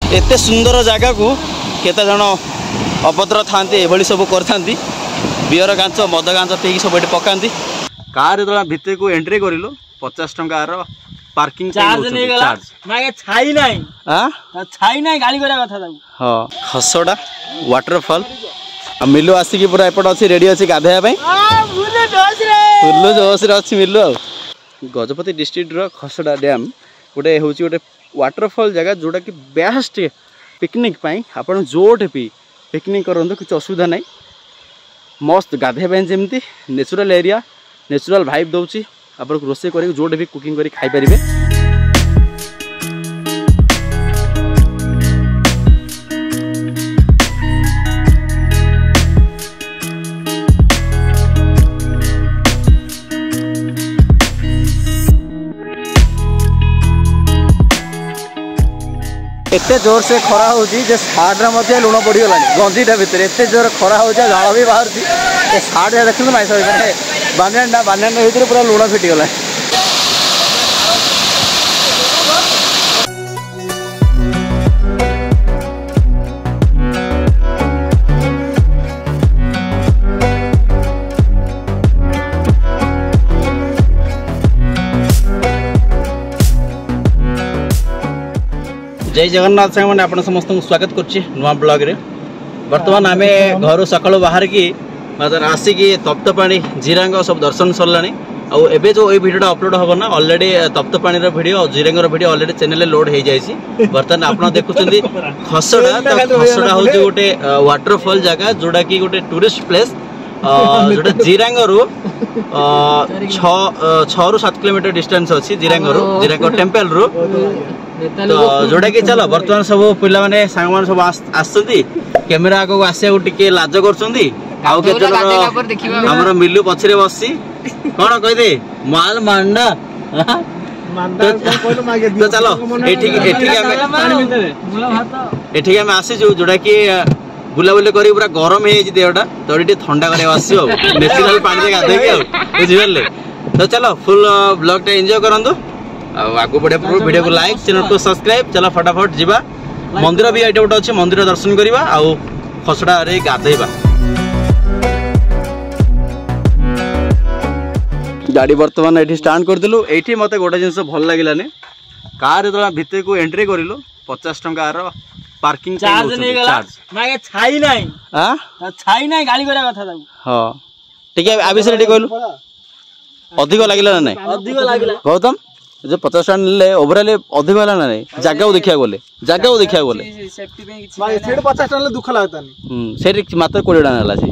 एते सुंदर जगह को केते जन अभद्र थांती एभली सब करथांती बियर गांच मद गांच पीकी सब एठी पकांती कार जो भितर को एंट्री करिलो 50 टंका रो पार्किंग चार्ज नहीं गला मागे छाई नहीं हां छाई नहीं गाली करा कथा ताऊ हां खसडा वाटरफॉल मिलु आसी की पूरा एपट अछि रेडी अछि गाधया पई फुल्लो जोश रे अछि मिलु आ गजपति डिस्ट्रिक्ट रो खसडा डैम गोटे होची गोटे वाटरफॉल जगह जोटा कि बेस्ट पिकनिक पाई आपण जोटे भी पिकनिक करंतु कुछ असुविधा नहीं मस्त गाधे पे जमती नेचुरल एरिया नेचुरल वाइब दउची आपण रोसे करी जोटे भी कुकिंग करी खाई परिबे एते जोर से खरा होची जे सार्ट रे मते लुण पड़ी गलानी गंजीटा भितर एते जोर खरा होचा झाळ भी बाहर छी ए सार्ट रे देखलु माइस होय बानेंडा भितर पूरा लुण फिटी गला जय जगन्नाथ साहेब मैंने आप समस्त स्वागत करुच्ची नुआ ब्लॉग रे बर्तमान आम घर सका बाहर की आसिक तप्तपाणी जिरांग सब दर्शन सरलानी आबे जो ये वीडियो अपलोड हम ना ऑलरेडी तप्तपाणी वीडियो और जिरांग वीडियो ऑलरेडी चैनल लोड हो जाए बर्तमान आप देखुं खसड़ा तो खसड़ा हूँ गोटे वाटरफॉल जगह जोटा कि गोटे टूरिस्ट प्लेस जोटा जिरांग रु 6 ରୁ 7 किलोमीटर डिस्टेंस अच्छी जिरांग टेम्पल रु तो जोटा कि चलो बर्तमान सब पिला माने सांग मान सब आसछंती कैमरा आगो आसे टिके लाज करछंती आउ के हमर मिलु पछरे बससी कोन कहि दे माल मांडा तो चलो एठी हम आसी जोटा कि बुलाबुली करी पूरा गरम है देहटा तो ये ठंडा करे आसो नेचुरल पानी से गाधे के बुझिले तो चलो फुल ब्लॉग टा एंजॉय करंतु आगु बढ़िया पूर्व वीडियो को लाइक चैनल को सब्सक्राइब चलो फटाफट जीवा मंदिर भी एटे गोटे अच्छे मंदिर दर्शन करवा आउ खसड़ा रे गाधेबा गाड़ी बर्तमान एठी स्टार्ट करदिलु एठी मते गोटे जिंस भल लागिलाने कार जो भितर को एंट्री करिलो 50 टंका रो पार्किंग चार्ज नहीं गला मागे छाई नहीं हां छाई नहीं गाली करा कथा ताऊ हां ठीक है आबिस रेडी कहलु अधिक लागिला ना नहीं अधिक लागिला गौतम जो 50 टन ले ओवरऑल अधिक वाला ना नहीं जागा को देखिया बोले सेफ्टी पे किछि मागे 50 टन ले दुख लागता नहीं सेठी मात्र 20 टन हला छी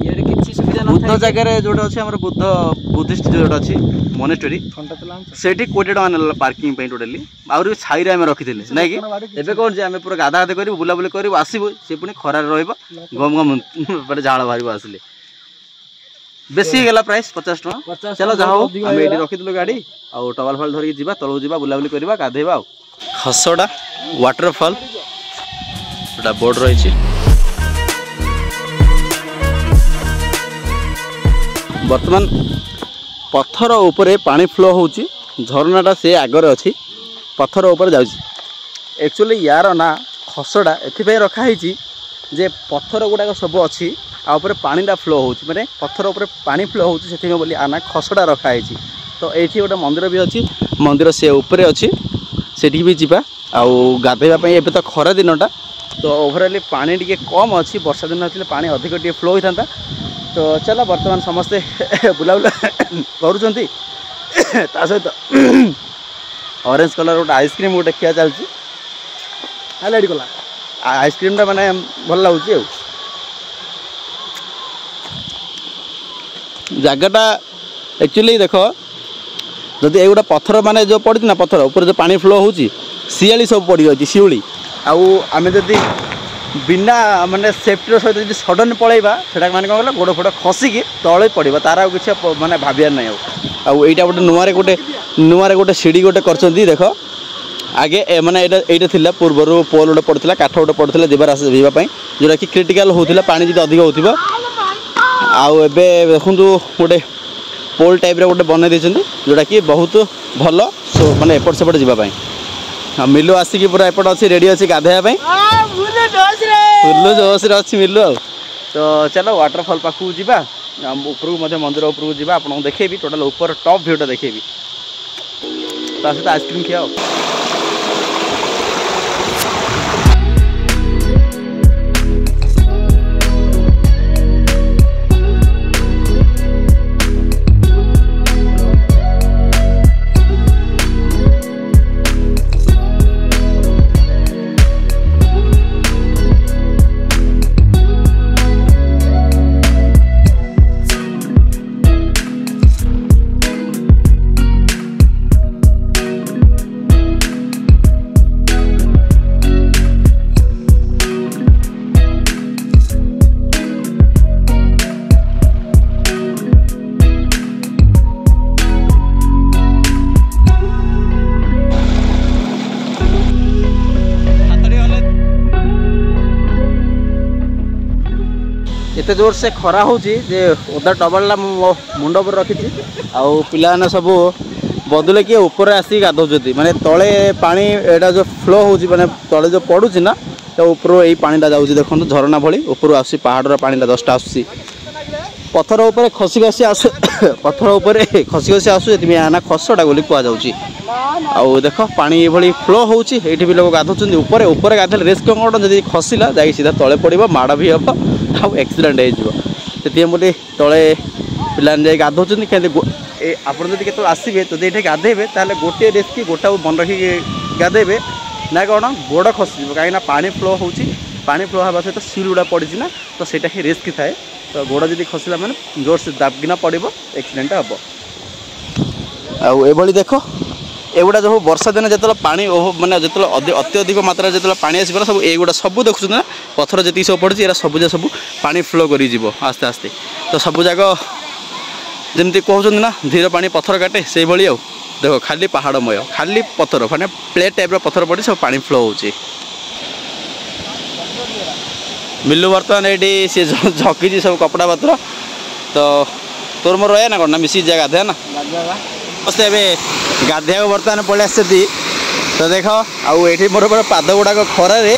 यार किछि सुविधा न बुद्ध जगह रे जोटा अछि हमर बुद्धिस्ट जोटा अछि मोनेस्टरी सेठी 20 टन हला पार्किंग पे टोटली आउर छाई रे हम रखिथिले नै कि एबे कोन जे हम पूरा गाधा गाधे करी बुलाबुली करी आसीबो से पुनी खरा रे रहइबो गम गम पर झाळ भारीबो आसले बेसी गेला प्राइस 50 टका चलो जाओ हम एठी रखिथिलु गाड़ी आ टवल फल धरि जीवा तळो जीवा बुलाबुली करबा गाधेबा खसडा वाटरफॉल एटा बोर्ड रही छी वर्तमान पत्थर ऊपर पानी फ्लो होची झरनाटा से आगर अच्छी पत्थर ऊपर जाउची एक्चुअली यार ना खसडा एथि रखा है जे पत्थर गुड़ाक सब अच्छी आउपर पानीटा फ्लो होची माने पत्थर ऊपर पानी फ्लो होची सेथि में बोली आना खसडा रखा है तो ये गोटे मंदिर भी अच्छी मंदिर से ऊपर अच्छी सेठी भी जीवा आउ गाधेबा एबे तो खरा दिनटा तो ओवरऑल पानी टिके कम अच्छी वर्षा दिन आछले पानी अधिक टिके फ्लो होता तो चलो बर्तमान समस्ते बुलाबुला करूछंती ता सहित ऑरेंज कलर गोटे आइसक्रीम गोटे खिया चलची हाइलाइट कला आइसक्रीम टा माने भल लागुची जगहटा एक्चुअली देख जदि एगुड़ा पत्थर माने जो पड़ी ना पत्थर ऊपर जो पानी फ्लो होची सियाली सब पड़ी जाती शिउली आम जदि बिना माने सेफ्टी सहित जो सडन पलैबा से माने कौन गोड़ फोड़ खसिकी तले पड़ा तार कि माने भावियार ना आईटा गोटे नुआरे गोटे सीढ़ी गोटे कर देख आगे माने ये थिला पूर्वर पोल गोटे पड़ता काठ गोटे पड़ता जीवाई जोटा कि क्रिटिकाल होता पानी जी अधिक होगा आउ देखु गोटे पोल टाइप गोटे बनई जोटा कि बहुत भल माने एपट सेपट जावाई मिलू आसिक पूरा एपट अच्छी रेडी अच्छी गाधेया फुल जोश अच्छी मिलू आ तो चलो वाटरफॉल पाखक जावा ऊपर को मंदिर ऊपर को जावा आपको देखेबी टोटाल ऊपर टॉप भ्यूटा देखेबी ता सहित आइसक्रीम खिया एत जोर से खरा हो ओदा टबलटा मुंड पर रखी पाने सब बदले किए ऊपर आसिक गाधौती माने तले पानी एटा जो फ्लो हो माने तले जो पड़ुची ना तो ऊपर यही पानीटा जाऊँगी देखो झरना भली ऊपर आस पहाड़ पानीटा दसटा आसूसी पत्थर उपर खसी खसी आसु पत्थर उपर खसी खसी आसू ना खसटा बोली कहुच्छी आउ देख पानी ये फ्लो होती भी लोग गाधुंट ऊपर ऊपर गाधे रिस्क कौन जब खसला जा सीधा तले पड़ो माड़ भी हम आउ एक्सीडेंट हो तले पिलाने जाए गाधुंट कहीं आप जो आसवे तो ये गाधेबे ताले गोटे रिस्क गोटा मन रखिक गाधेबे ना कौन गोड़ खसीज कहीं पानी फ्लो हो पानी फ्लो हाँ सहित सील गुड़ा पड़ी ना तो ସେଇଟା ही रिस्क थाए तो गोड़ जब खसला मैंने जोर से दाबकिना पड़ो एक्सीडेंट हम आउ देख एगुड़ा जो वर्षा दिन जो पानी मानने जो अत्यधिक मात्रा जो पानी आसपा सब एगुड़ा सब देखुं ना पत्थर जी सब पड़ी सब सब पानी फ्लो कर आस्ते आस्ते तो सब जाक जमी कहते ना धीर पानी पत्थर काटे से भाई आउ देख खाली पहाड़मय खाली पत्थर माने प्लेट टाइप पत्थर पड़ी सब पानी फ्लो हो मिलू बर्तमान ये सी झकी सब कपड़ा पत्र तो तोर मोर रहे ना कौन ना मिसी जाए गाधे ना मस्त गाधे बर्तमान पलि आसती तो देख आठी मोर पाद गुड़ाक खरारे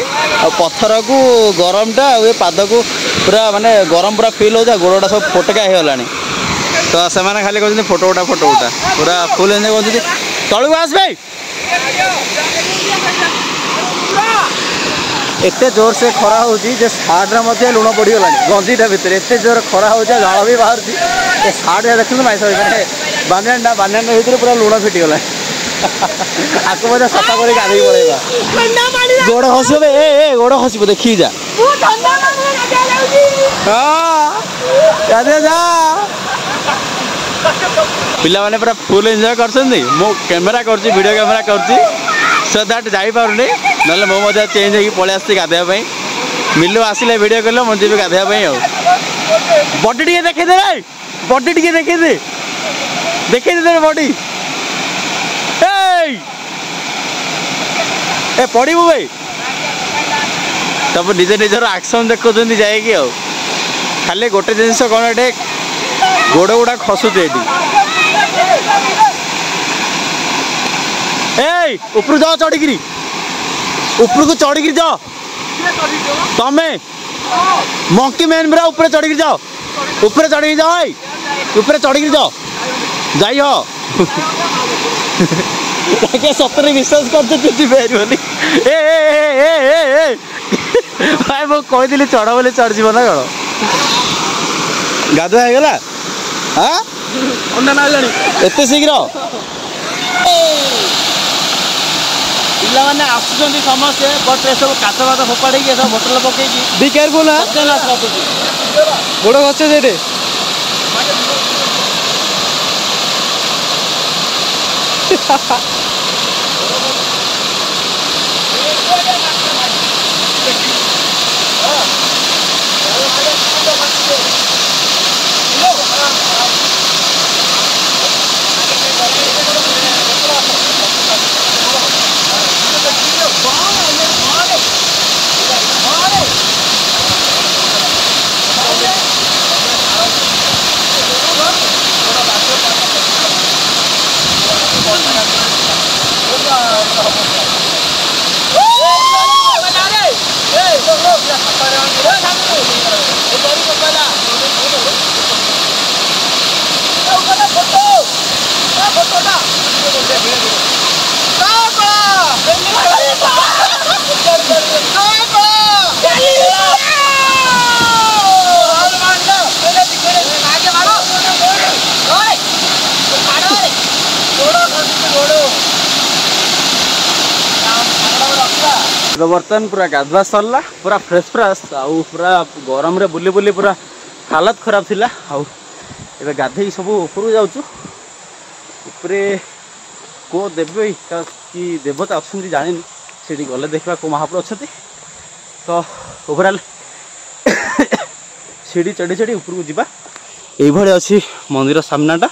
पत्थर को गरमटा आ पाद को पूरा माने गरम पूरा फिल हो गोड़ा सब फोटका होगा तो से खाली कहते फोटो उठा पूरा फुल एंजय कहते तलू आस भाई एत जोर से खरा हो सार्टे लुण पड़गला गंजीटा भितर एत जोर खरा हो झाड़ भी बाहर सार्ट देखते माइस बानियाटा भितर पूरा लुण फिटिगला आक मजा सफा कर गाधी पड़ेगा गोड़ खसब ए गोड़ खसब देखी जा गाधे जा पिला माने पूरा फुल एंजॉय करछन्ती मो कैमरा करछि वीडियो कैमरा करछि सो दैट जाई पारुनी नले मो मजा चेंज होई पळे आसी गाधेया पई मिलू आसिले वीडियो करलो मन जेबे गाधेया पई आ बॉडी टिके देखे दे भाई बॉडी टिके देखे दे बॉडी ए पड़ीबू भाई तब निजे निजर एक्शन देखुछन्ती जाएगी आ खाली गोटे जिनिस कौन एटे गोड़ गुड़ा खसुचे ऊपर जाओ चढ़ी ऊपर को चढ़ी जाओ तमें मंकी मैन पूरा ऊपर चढ़ी जाओ ऊपर चढ़ी जाओ ऊपर चढ़ी जाओ जाई हो सतरे विश्वास करते भाई मु कही चढ़ बोले चढ़ जीव ना कौन गाधुआ होगा हाँ अंडा ना एत शीघ्र पिला आसुच्च समस्ते बट सब काच बात फोपाड़ी सब बोतल पकई बी केयरफुल गोड़ गचे से बर्तमान पूरा गाधवा सरला पूरा फ्रेश फ्रेश आउ पूरा गरम रे बुली बुली पूरा हालत खराब थिला आउ एबे गाधे सब ऊपर जाऊँ ऊपरे को देवे कि देवता अच्छा जानी से गले देखा को महाप्रभु अच्छा तो ओवरऑल सीढ़ी चढ़ी चढ़ी ऊपर को जीवा ये अच्छी मंदिर सामनाटा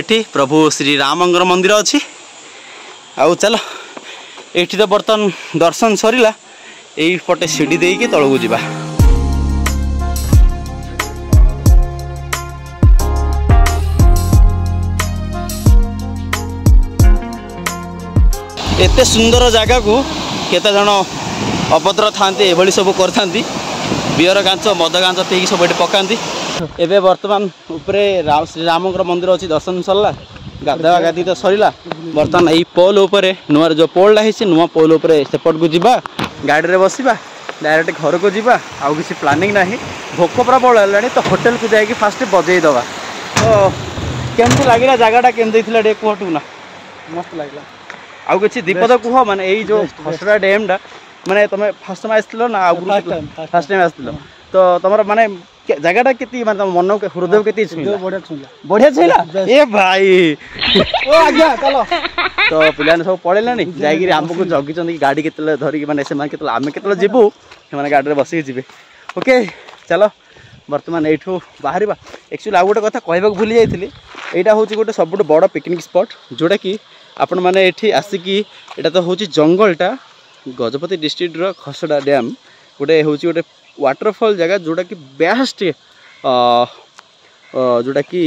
एठी प्रभु श्री रामंगर मंदिर अच्छी आउ चल ये तो बर्तमान दर्शन सरीला यही पटे सीढ़ी देके तलू जीवा एते सुंदर जगह को केते जन अभद्र थांती एभली सब करथांती बियर गांच मद गांच पीकी सब ये पकाती एबे बर्तमान उपरे श्री रामंकर मंदिर अच्छी दर्शन सरला गाधा गाधी तो सरीला बर्तमान यही पोल उपरे नुआ जो पोलटा है नुआ पोल उपरे सेपट को जीवा गाड़ी रे बसिबा डायरेक्ट घर को जीवा आउ किसी प्लानिंग नहीं भोक प्रबल है तो होटेल को जाकि फास्ट बजे दवा तो केमती लगे जगहटा केमती कहटू ना मस्त लगला आउ किसी दीपद कह माने यही जो खसड़ा डैमटा माने तुम फर्स्ट टाइम आसलो ना फर्स्ट टाइम आसलो तो तुम माने जगहटा केती माने मन हृदय केती बढ़िया छुईला ए भाई ओ आज्ञा चलो तो पिलाने सब पळेलानी जाईगिरी हमको जगी गाड़ी केतले धरिक माने से माने केतले आमे केतले जीवु से माने गाड़ी रे बसिक जीवे ओके चलो बर्तमान एठू बाहरिबा एक्चुअली आ गोटे कथा कहबाक भूली जाइथिली एटा होची गोटे सबुठ बड़ पिकनिक स्पॉट जोटा कि आपण माने एठी आसिकी एटा तो होची जंगलटा गजपति डिस्ट्रिक्ट रो खसड़ा डैम गोटे होची गोटे वाटरफॉल जगह जोटा कि बेस्ट जोटा कि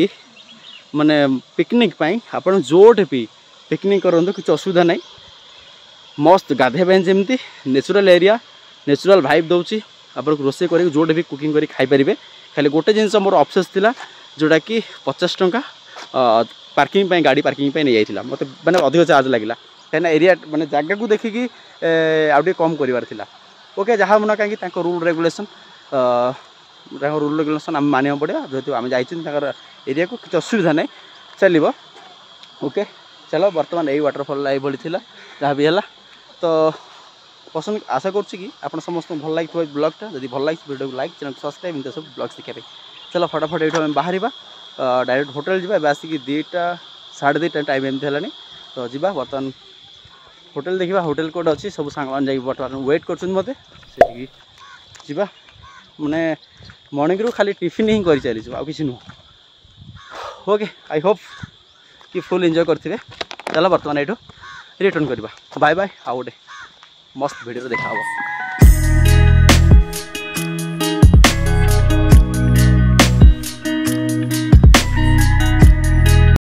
माने पिकनिक पाई आपण जोटे भी पिकनिक करंतु किछ असुविधा नहीं मस्त गाधे पाई जेमती नेचुरल एरिया नेचुरल वाइब दउची आपण रोसे करी जोटे भी कुकिंग करी खाई परिबे खाली गोटे जिनस मोर अफसोस थिला जोटा कि 50 टंका पार्किंग पाई गाड़ी पार्किंग पाई नहीं जाइथिला मते माने अधिक चार्ज लागिला कहीं एरिया माने जगह को देखिकी आउटे कम करिवार थिला ओके जहाँ मन कहीं रूल रेगुलेशन रूल रेगुलेशन आम मानिया पड़ा जेहतु आम जाइर एरिया को किसी असुविधा नहीं चलो ओके चलो बर्तमान यही वाटरफॉल ये जहाँ भी है तो पसंद आशा करुच्ची कि आप समस्त भल लगे ब्लॉगटा जब भल लगे वीडियो को लाइक चैनल सब्सक्राइब इनका सब ब्लॉग्स देखा चलो फटाफट ये बाहर डायरेक्ट होटेल जावा आसिक 2टा 2:30 टाइम एमती है तो जी बर्तमान होटेल देखा होटेल कोड अच्छी सब सांग बर्तमान वेट कर मत जी माने मॉर्निंग रू खाली टिफिन ही कर चली आ कि नुह ओके आई होप कि फुल एंजॉय करते चलो बर्तमान ये रिटर्न करवा बाय बाय आउ गोटे मस्त वीडियो देखा।